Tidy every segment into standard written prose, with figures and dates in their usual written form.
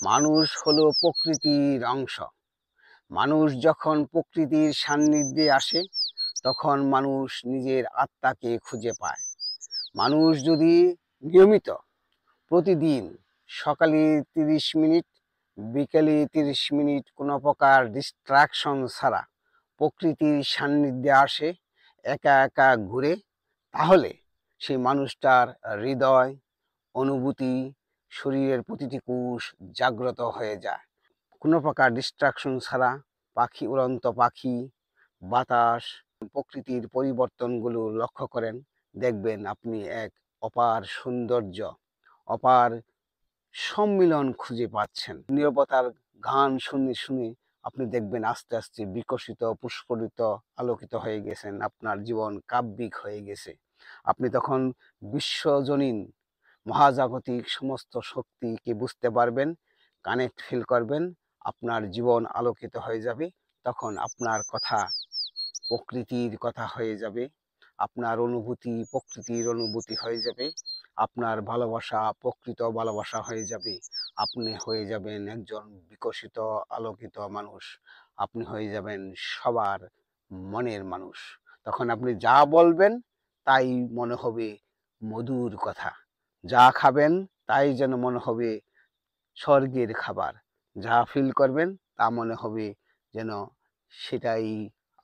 মানুষ হলো প্রকৃতির অংশ। মানুষ যখন প্রকৃতির সান্নিধ্যে আসে তখন মানুষ নিজের আত্মাকে খুঁজে পায়। মানুষ যদি নিয়মিত প্রতিদিন সকালে 30 মিনিট, বিকেলে 30 মিনিট কোনো প্রকার ডিস্ট্রাকশন ছাড়া প্রকৃতির সান্নিধ্যে আসে, একা একা ঘুরে, তাহলে সেই মানুষটার হৃদয়, অনুভূতি, শরীরের প্রতিটি কোষ জাগ্রত হয়ে যায়। কোনো প্রকার ডিস্ট্রাকশন ছাড়া উড়ন্ত পাখি, বাতাস, প্রকৃতির পরিবর্তনগুলো লক্ষ্য করেন, দেখবেন আপনি এক অপার সৌন্দর্য, অপার সম্মিলন খুঁজে পাচ্ছেন। নীরবতার গান শুনে শুনে আপনি দেখবেন আস্তে আস্তে বিকশিত, পুষ্পরিত, আলোকিত হয়ে গেছেন। আপনার জীবন কাব্যিক হয়ে গেছে। আপনি তখন বিশ্বজনীন মহাজাগতিক সমস্ত শক্তিকে বুঝতে পারবেন, কানেক্ট ফিল করবেন। আপনার জীবন আলোকিত হয়ে যাবে। তখন আপনার কথা প্রকৃতির কথা হয়ে যাবে, আপনার অনুভূতি প্রকৃতির অনুভূতি হয়ে যাবে, আপনার ভালোবাসা প্রকৃত ভালোবাসা হয়ে যাবে। আপনি হয়ে যাবেন একজন বিকশিত, আলোকিত মানুষ। আপনি হয়ে যাবেন সবার মনের মানুষ। তখন আপনি যা বলবেন তাই মনে হবে মধুর কথা, যা খাবেন তাই যেন মনে হবে স্বর্গের খাবার, যা ফিল করবেন তা মনে হবে যেন সেটাই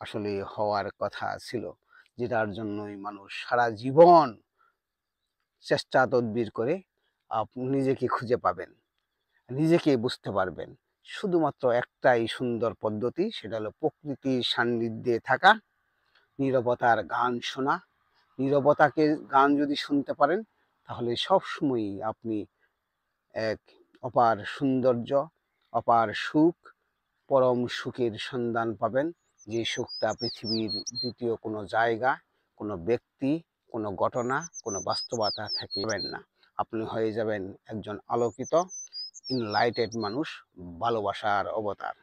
আসলে হওয়ার কথা ছিল, যেটার জন্যই মানুষ সারা জীবন চেষ্টা তদবির করে আপনি নিজেকে খুঁজে পাবেন, নিজেকে বুঝতে পারবেন। শুধুমাত্র একটাই সুন্দর পদ্ধতি, সেটা হলো প্রকৃতির সান্নিধ্যে থাকা, নীরবতার গান শোনা। নীরবতাকে গান যদি শুনতে পারেন তাহলে সবসময়ই আপনি এক অপার সৌন্দর্য, অপার সুখ, পরম সুখের সন্ধান পাবেন। যে সুখটা পৃথিবীর দ্বিতীয় কোনো জায়গা, কোনো ব্যক্তি, কোনো ঘটনা, কোনো বাস্তবতা থেকে পাবেন না। আপনি হয়ে যাবেন একজন আলোকিত, ইনলাইটেড মানুষ, ভালোবাসার অবতার।